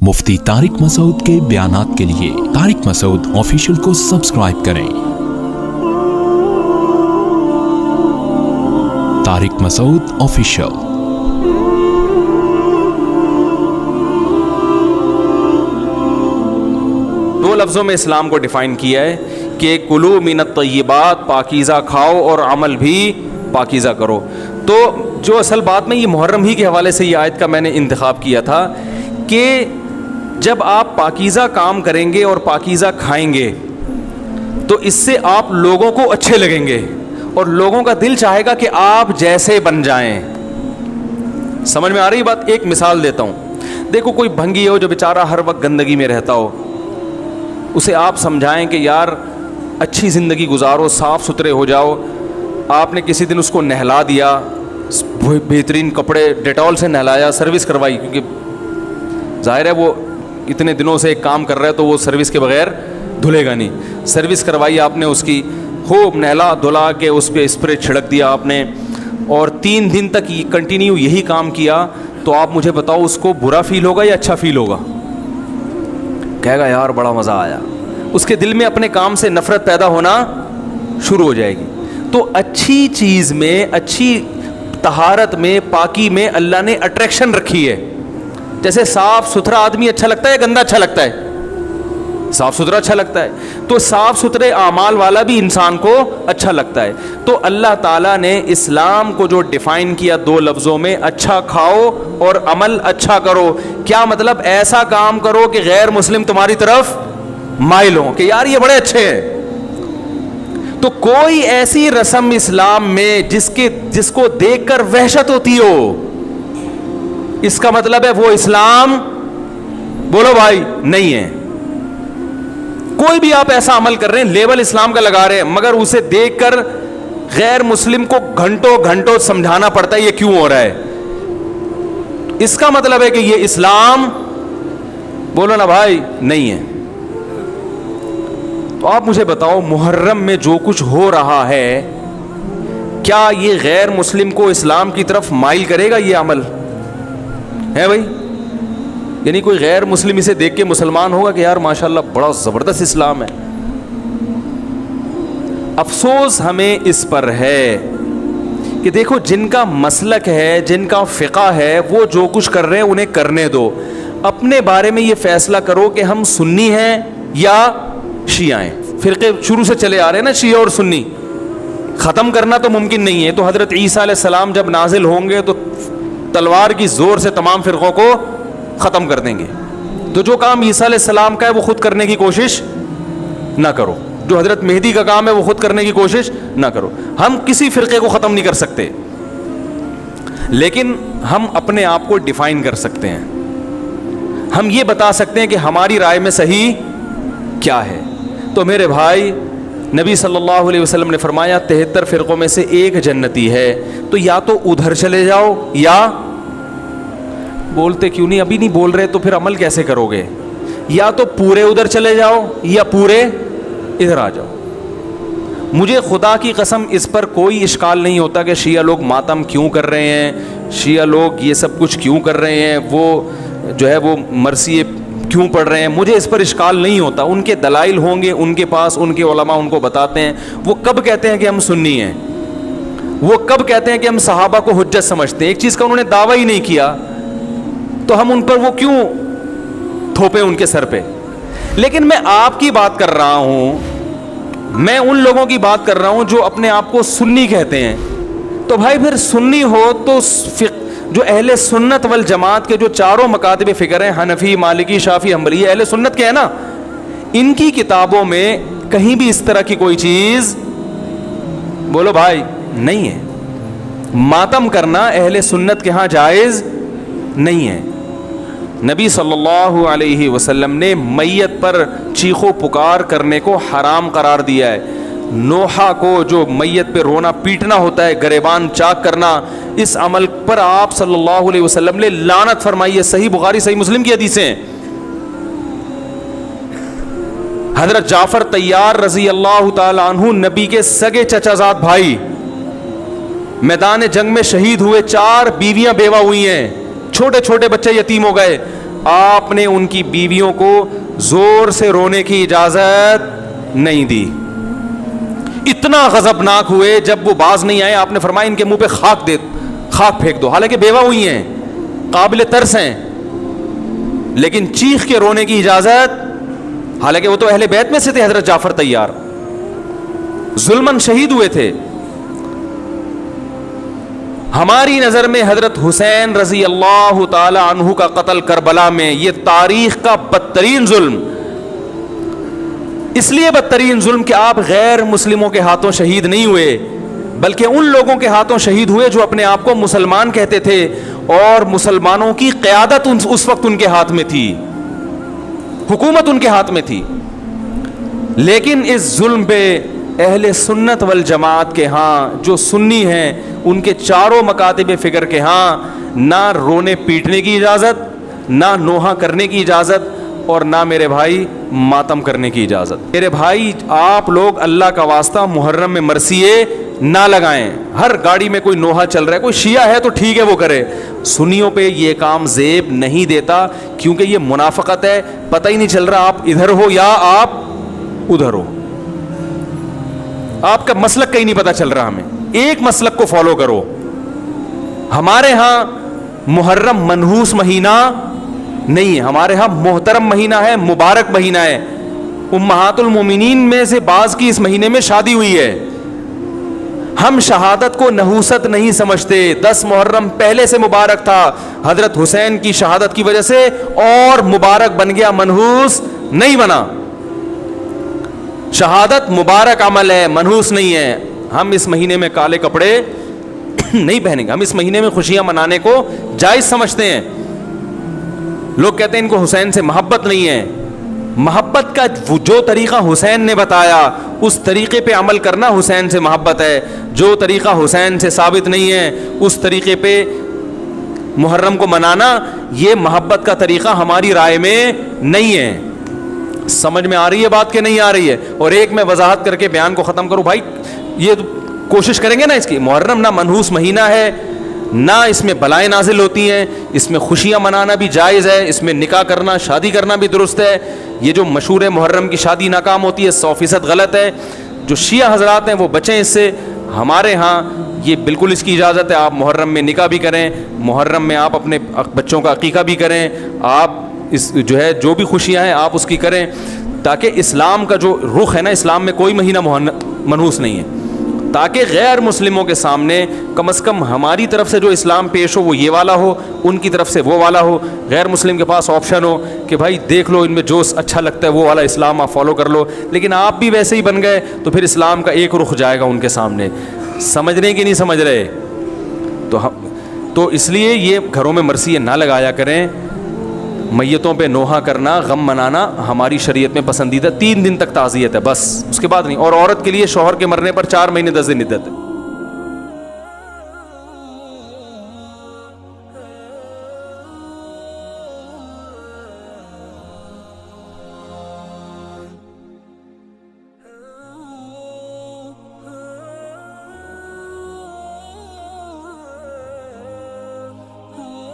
मुफ्ती तारिक मसूद के बयानात के लिए तारिक मसूद ऑफिशियल को सब्सक्राइब करें। तारिक मसूद ऑफिशियल। दो लफ्ज़ों में इस्लाम को डिफ़ाइन किया है कि कुलू मिनत तय्यबात, पाकीज़ा खाओ और अमल भी पाकीज़ा करो। तो जो असल बात में ये मुहर्रम ही के हवाले से ये आयत का मैंने इंतखाब किया था कि जब आप पाकीज़ा काम करेंगे और पाकीज़ा खाएंगे तो इससे आप लोगों को अच्छे लगेंगे और लोगों का दिल चाहेगा कि आप जैसे बन जाएं। समझ में आ रही बात? एक मिसाल देता हूँ। देखो, कोई भंगी हो जो बेचारा हर वक्त गंदगी में रहता हो, उसे आप समझाएं कि यार अच्छी ज़िंदगी गुजारो, साफ़ सुथरे हो जाओ। आपने किसी दिन उसको नहला दिया, बेहतरीन कपड़े डेटॉल से नहलाया, सर्विस करवाई, क्योंकि ज़ाहिर है वो इतने दिनों से एक काम कर रहा है तो वो सर्विस के बगैर धुलेगा नहीं। सर्विस करवाई आपने उसकी, खूब नहला धुला के उस पर स्प्रे छिड़क दिया आपने, और 3 दिन तक कंटिन्यू यही काम किया, तो आप मुझे बताओ उसको बुरा फील होगा या अच्छा फील होगा? कहेगा यार बड़ा मज़ा आया। उसके दिल में अपने काम से नफ़रत पैदा होना शुरू हो जाएगी। तो अच्छी चीज़ में, अच्छी तहारत में, पाकी में अल्लाह ने अट्रैक्शन रखी है। जैसे साफ़ सुथरा आदमी अच्छा लगता है, गंदा अच्छा लगता है? साफ़ सुथरा अच्छा लगता है। तो साफ़ सुथरे आमाल वाला भी इंसान को अच्छा लगता है। तो अल्लाह ताला ने इस्लाम को जो डिफ़ाइन किया 2 लफ्ज़ों में, अच्छा खाओ और अमल अच्छा करो। क्या मतलब? ऐसा काम करो कि गैर मुस्लिम तुम्हारी तरफ माइल हो कि यार ये बड़े अच्छे हैं। तो कोई ऐसी रस्म इस्लाम में जिसको देखकर वहशत होती हो, इसका मतलब है वो इस्लाम, बोलो भाई, नहीं है। कोई भी आप ऐसा अमल कर रहे हैं, लेबल इस्लाम का लगा रहे हैं, मगर उसे देखकर गैर मुस्लिम को घंटों घंटों समझाना पड़ता है ये क्यों हो रहा है, इसका मतलब है कि ये इस्लाम, बोलो ना भाई, नहीं है। तो आप मुझे बताओ, मुहर्रम में जो कुछ हो रहा है, क्या ये गैर मुस्लिम को इस्लाम की तरफ माइल करेगा? ये अमल है भाई? यानी कोई गैर मुस्लिम इसे देख के मुसलमान होगा कि यार माशाल्लाह बड़ा ज़बरदस्त इस्लाम है? अफसोस हमें इस पर है कि देखो, जिनका मसलक है, जिनका फ़िक़ा है, वो जो कुछ कर रहे हैं उन्हें करने दो। अपने बारे में ये फ़ैसला करो कि हम सुन्नी हैं या शिया हैं। फ़िरक़े शुरू से चले आ रहे हैं ना, शिया और सुन्नी। ख़त्म करना तो मुमकिन नहीं है। तो हज़रत ईसा अलैहिस्सलाम जब नाजिल होंगे तो तलवार की ज़ोर से तमाम फ़िरक़ों को ख़त्म कर देंगे। तो जो काम ईसा अलैहिस्सलाम का है वो ख़ुद करने की कोशिश ना करो, जो हज़रत मेहदी का काम है वो ख़ुद करने की कोशिश ना करो। हम किसी फ़िरक़े को ख़त्म नहीं कर सकते, लेकिन हम अपने आप को डिफ़ाइन कर सकते हैं। हम ये बता सकते हैं कि हमारी राय में सही क्या है। तो मेरे भाई, नबी सल्लल्लाहु अलैहि वसल्लम ने फरमाया 73 फ़िरक़ों में से एक जन्नती है। तो या तो उधर चले जाओ, या बोलते क्यों नहीं, अभी नहीं बोल रहे तो फिर अमल कैसे करोगे? या तो पूरे उधर चले जाओ या पूरे इधर आ जाओ। मुझे खुदा की कसम इस पर कोई इश्काल नहीं होता कि शिया लोग मातम क्यों कर रहे हैं, शिया लोग ये सब कुछ क्यों कर रहे हैं, वो जो है वो मरसिए क्यों पढ़ रहे हैं। मुझे इस पर इश्काल नहीं होता। उनके दलाइल होंगे उनके पास, उनके उलमा उनको बताते हैं। वो कब कहते हैं कि हम सुन्नी हैं? वो कब कहते हैं कि हम सहाबा को हुज्जत समझते हैं? एक चीज़ का उन्होंने दावा ही नहीं किया, तो हम उन पर वो क्यों थोपे उनके सर पे? लेकिन मैं आपकी बात कर रहा हूं, मैं उन लोगों की बात कर रहा हूं जो अपने आप को सुन्नी कहते हैं। तो भाई फिर सुन्नी हो तो जो अहले सुन्नत वल जमात के जो चारों मकातब फ़िक्र हैं, हनफी, मालिकी, शाफी, हम्बली, अहले सुन्नत के हैं ना, इनकी किताबों में कहीं भी इस तरह की कोई चीज़, बोलो भाई, नहीं है। मातम करना अहले सुन्नत के यहाँ जायज़ नहीं है। नबी सल्लल्लाहु अलैहि वसल्लम ने मैयत पर चीखो पुकार करने को हराम करार दिया है। नोहा को जो मैयत पे रोना पीटना होता है, गरेबान चाक करना, इस अमल पर आप सल्लल्लाहु अलैहि वसल्लम ने लानत फरमाई है। सही बुखारी, सही मुस्लिम की हदीसें हैं। हजरत जाफर तैयार रजी अल्लाह ताला अन्हु, नबी के सगे चचाजाद भाई, मैदान जंग में शहीद हुए। 4 बीवियां बेवा हुई हैं, छोटे छोटे बच्चे यतीम हो गए। آپ نے ان کی بیویوں کو زور سے رونے کی اجازت نہیں دی. اتنا غضبناک ہوئے جب وہ باز نہیں آئے, آپ نے فرمایا ان کے منہ پہ خاک پھینک دو. حالانکہ بیوہ ہوئی ہیں, قابل ترس ہیں, لیکن چیخ کے رونے کی اجازت, حالانکہ وہ تو اہل بیت میں سے تھے. حضرت جعفر طیار ظلماً شہید ہوئے تھے. ہماری نظر میں حضرت حسین رضی اللہ تعالی عنہ کا قتل کربلا میں یہ تاریخ کا بدترین ظلم, اس لیے بدترین ظلم کہ آپ غیر مسلموں کے ہاتھوں شہید نہیں ہوئے, بلکہ ان لوگوں کے ہاتھوں شہید ہوئے جو اپنے آپ کو مسلمان کہتے تھے, اور مسلمانوں کی قیادت اس وقت ان کے ہاتھ میں تھی, حکومت ان کے ہاتھ میں تھی. لیکن اس ظلم پہ اہل سنت والجماعت کے ہاں جو سنی ہیں, ان کے چاروں مکاتب فکر کے ہاں نہ رونے پیٹنے کی اجازت, نہ نوحہ کرنے کی اجازت, اور نہ میرے بھائی ماتم کرنے کی اجازت. میرے بھائی آپ لوگ اللہ کا واسطہ محرم میں مرثیے نہ لگائیں. ہر گاڑی میں کوئی نوحہ چل رہا ہے, کوئی شیعہ ہے تو ٹھیک ہے وہ کرے, سنیوں پہ یہ کام زیب نہیں دیتا, کیونکہ یہ منافقت ہے. پتہ ہی نہیں چل رہا آپ ادھر ہو یا آپ ادھر ہو, آپ کا مسلک کہیں نہیں پتہ چل رہا. ہمیں ایک مسلک کو فالو کرو. ہمارے ہاں محرم منحوس مہینہ نہیں ہے, ہمارے ہاں محترم مہینہ ہے, مبارک مہینہ ہے. امہات المومنین میں سے بعض کی اس مہینے میں شادی ہوئی ہے. ہم شہادت کو نحوست نہیں سمجھتے. 10 محرم پہلے سے مبارک تھا, حضرت حسین کی شہادت کی وجہ سے اور مبارک بن گیا, منحوس نہیں بنا. شہادت مبارک عمل ہے, منحوس نہیں ہے. ہم اس مہینے میں کالے کپڑے نہیں پہنیں گے, ہم اس مہینے میں خوشیاں منانے کو جائز سمجھتے ہیں. لوگ کہتے ہیں ان کو حسین سے محبت نہیں ہے. محبت کا جو طریقہ حسین نے بتایا اس طریقے پہ عمل کرنا حسین سے محبت ہے. جو طریقہ حسین سے ثابت نہیں ہے اس طریقے پہ محرم کو منانا یہ محبت کا طریقہ ہماری رائے میں نہیں ہے. سمجھ میں آ رہی ہے بات کہ نہیں آ رہی ہے؟ اور ایک میں وضاحت کر کے بیان کو ختم کروں. بھائی یہ کوشش کریں گے نا اس کی, محرم نہ منحوس مہینہ ہے, نہ اس میں بلائیں نازل ہوتی ہیں, اس میں خوشیاں منانا بھی جائز ہے, اس میں نکاح کرنا شادی کرنا بھی درست ہے. یہ جو مشہور ہے محرم کی شادی ناکام ہوتی ہے 100% غلط ہے. جو شیعہ حضرات ہیں وہ بچیں اس سے. ہمارے ہاں یہ بالکل اس کی اجازت ہے. آپ محرم میں نکاح بھی کریں, محرم میں آپ اپنے بچوں کا عقیقہ بھی کریں, آپ اس جو ہے جو بھی خوشیاں ہیں آپ اس کی کریں, تاکہ اسلام کا جو رخ ہے نا, اسلام میں کوئی مہینہ منحوس نہیں ہے, تاکہ غیر مسلموں کے سامنے کم از کم ہماری طرف سے جو اسلام پیش ہو وہ یہ والا ہو, ان کی طرف سے وہ والا ہو. غیر مسلم کے پاس آپشن ہو کہ بھائی دیکھ لو ان میں جو اچھا لگتا ہے وہ والا اسلام آپ فالو کر لو, لیکن آپ بھی ویسے ہی بن گئے تو پھر اسلام کا ایک رخ جائے گا ان کے سامنے. سمجھ رہے کہ نہیں سمجھ رہے؟ تو اس لیے یہ گھروں میں مرثیے نہ لگایا کریں. میتوں پہ نوحہ کرنا, غم منانا ہماری شریعت میں پسندیدہ. 3 دن تک تعزیت ہے بس, اس کے بعد نہیں. اور عورت کے لیے شوہر کے مرنے پر 4 مہینے 10 دن عدت ہے.